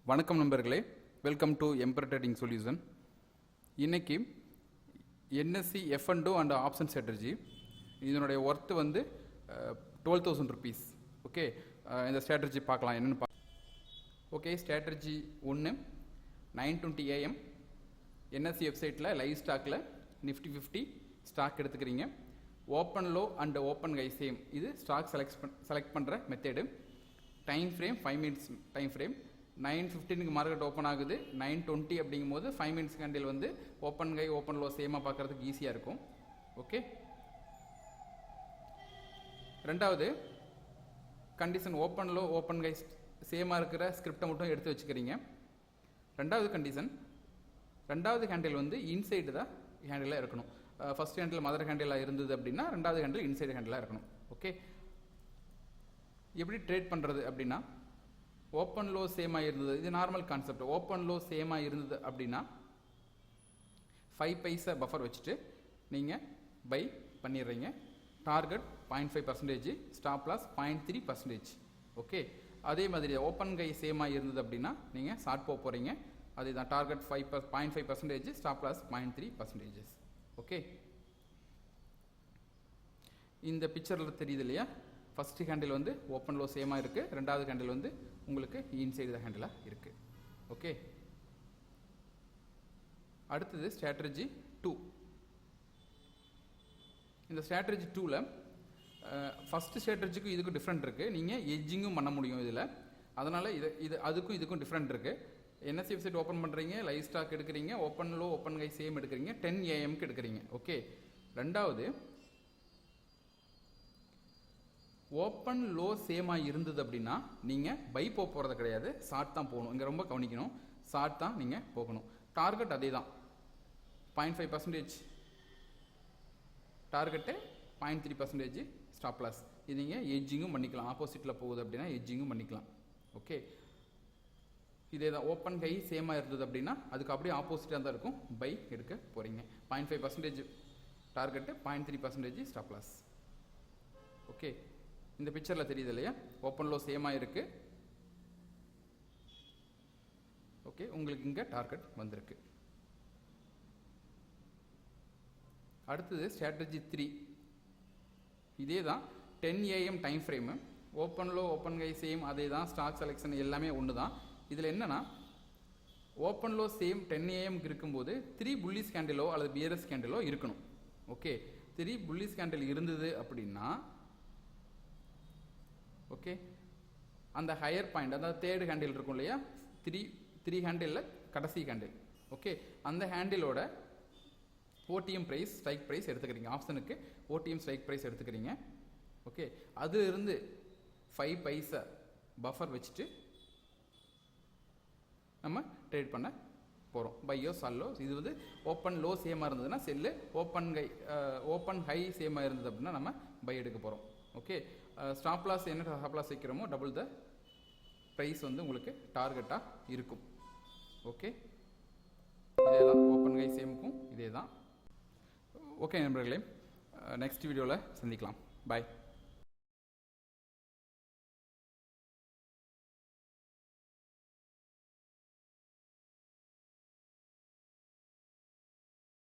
வணக்கம் நண்பர்களே, welcome to எம்பர் trading solution. இன்னைக்கு NSC F&O and option strategy இதனுடைய ஒர்த்து வந்து 12,000 rupees. ஓகே, இந்த ஸ்ட்ராட்டஜி பார்க்கலாம் என்னென்னு ஓகே, ஸ்ட்ராட்டஜி 1 9:20 AM என்எஸ்சி வெப்சைட்டில் லைவ் ஸ்டாக்கில் நிஃப்டி 50 ஸ்டாக் எடுத்துக்கிறீங்க. Open low and open high same, இது ஸ்டாக் செலக்ட் பண்ணுற method. Time frame 5 minutes time frame. 9:15 market open ஆகுது. 9:20 அப்படிங்கும் போது 5 minutes கேண்டில் வந்து ஓப்பன் ஹை ஓப்பன் லோ சேமாக பார்க்குறதுக்கு ஈஸியாக இருக்கும். ஓகே, ரெண்டாவது condition open low open high சேமாக இருக்கிற ஸ்கிரிப்டை மட்டும் எடுத்து வச்சுக்கிறீங்க. ரெண்டாவது கண்டிஷன், ரெண்டாவது ஹேண்டில் வந்து இன்சைடு தான் ஹேண்டிலாக இருக்கணும். ஃபர்ஸ்ட் ஹேண்டில் மதர் ஹேண்டிலாக இருந்தது அப்படின்னா ரெண்டாவது ஹேண்டில் இன்சைடு ஹேண்டிலாக இருக்கணும். ஓகே, எப்படி ட்ரேட் பண்ணுறது அப்படின்னா, ஓப்பன் லோ சேமாக இருந்தது, இது நார்மல் கான்செப்ட். ஓப்பன் லோ சேமாக இருந்தது அப்படின்னா 5 பைசா பஃபர் வச்சுட்டு நீங்கள் பை பண்ணிடுறீங்க. Target 0.5%, stop loss 0.3%. ஓகே, அதே மாதிரி ஓப்பன் கை சேமாக இருந்தது அப்படின்னா நீங்கள் ஷார்ட் போக போகிறீங்க. அதுதான் டார்கெட் 0.5%, ஸ்டாப் லாஸ் 0.3%. ஓகே, இந்த பிக்சரில் தெரியுது இல்லையா, ஃபஸ்ட்டு ஹேண்டில் வந்து ஓப்பன் லோ சேமாக இருக்குது, ரெண்டாவது ஹேண்டில் வந்து உங்களுக்கு இன்சைடு த ஹேண்டிலாக இருக்குது. ஓகே, அடுத்தது ஸ்ட்ராட்டஜி 2. இந்த ஸ்ட்ராட்டஜி 2ல் ஃபஸ்ட்டு ஸ்ட்ராட்டஜிக்கும் இதுக்கும் டிஃப்ரெண்ட் இருக்குது. நீங்கள் எட்ஜிங்கும் பண்ண முடியும் இதில். அதனால் இது அதுக்கும் இதுக்கும் டிஃப்ரெண்ட் இருக்குது. என்எஸ்சி வெப்சைட் ஓப்பன் பண்ணுறீங்க, லைவ் ஸ்டாக் எடுக்கிறீங்க, open low open high same எடுக்கிறீங்க, 10 AM எடுக்கிறீங்க. ஓகே, ரெண்டாவது ஓப்பன் லோ சேமாக இருந்தது அப்படின்னா நீங்கள் பை போகிறது கிடையாது, ஷார்ட் தான் போகணும். இங்கே ரொம்ப கவனிக்கணும், ஷார்ட் தான் நீங்கள் போகணும். டார்கெட் அதே தான் 0.5%, டார்கெட்டு 0.3%, ஸ்டாப் லாஸ். இது நீங்கள் எட்ஜிங்கும் பண்ணிக்கலாம், ஆப்போசிட்டில் போகுது அப்படின்னா எட்ஜிங்கும் பண்ணிக்கலாம். ஓகே, இதே தான் ஓப்பன் ஹை சேமாக இருந்தது அப்படின்னா அதுக்கு அப்படியே ஆப்போசிட்டாக தான் இருக்கும், பை எடுக்க போகிறீங்க. 0.5% டார்கெட்டு, 0.3% ஸ்டாப் லாஸ். ஓகே, இந்த பிக்சரில் தெரியுது இல்லையா, ஓப்பன் லோ சேமாக இருக்குது. ஓகே, உங்களுக்கு இங்கே டார்கெட் வந்திருக்கு. அடுத்தது ஸ்ட்ராட்டஜி 3. இதே தான் 10 AM time frame. Open low open high same அதே தான், ஸ்டாக் செலெக்ஷன் எல்லாமே ஒன்று தான். இதில் என்னென்னா, ஓப்பன் லோ சேம் 10 AM இருக்கும்போது 3 புல்லிஷ் கேண்டிலோ அல்லது பியரஸ் கேண்டிலோ இருக்கணும். ஓகே, 3 புல்லிஷ் கேண்டில் இருந்தது அப்படின்னா ஓகே, அந்த ஹையர் பாயிண்ட், அதாவது தேர்டு ஹேண்டில் இருக்கும் இல்லையா, த்ரீ ஹேண்டிலில் கடைசி ஹேண்டில். ஓகே, அந்த ஹேண்டிலோட ஓடிஎம் ப்ரைஸ் ஸ்ட்ரைக் ப்ரைஸ் எடுத்துக்கிறீங்க. ஆப்ஷனுக்கு ஓடிஎம் ஸ்ட்ரைக் ப்ரைஸ் எடுத்துக்கிறீங்க. ஓகே, அது இருந்து 5 பைசா பஃபர் வச்சுட்டு நம்ம ட்ரேட் பண்ண போகிறோம். பையோ சாலோ. இது வந்து ஓப்பன் லோ சேமாக இருந்ததுன்னா செல்லு, ஓப்பன் ஹை சேமாக இருந்தது அப்படின்னா நம்ம பை எடுக்க போகிறோம். ஓகே, ஸ்டாப் லாஸ் என்ன ஸ்டாப் லாஸ் வைக்கிறோமோ டபுள் த ப்ரைஸ் வந்து உங்களுக்கு டார்கெட்டாக இருக்கும். ஓகே, இதே தான் ஓப்பன் ஹை சேமுக்கும் இதே தான். ஓகே நண்பர்களே, நெக்ஸ்ட் வீடியோவில் சந்திக்கலாம். பாய்.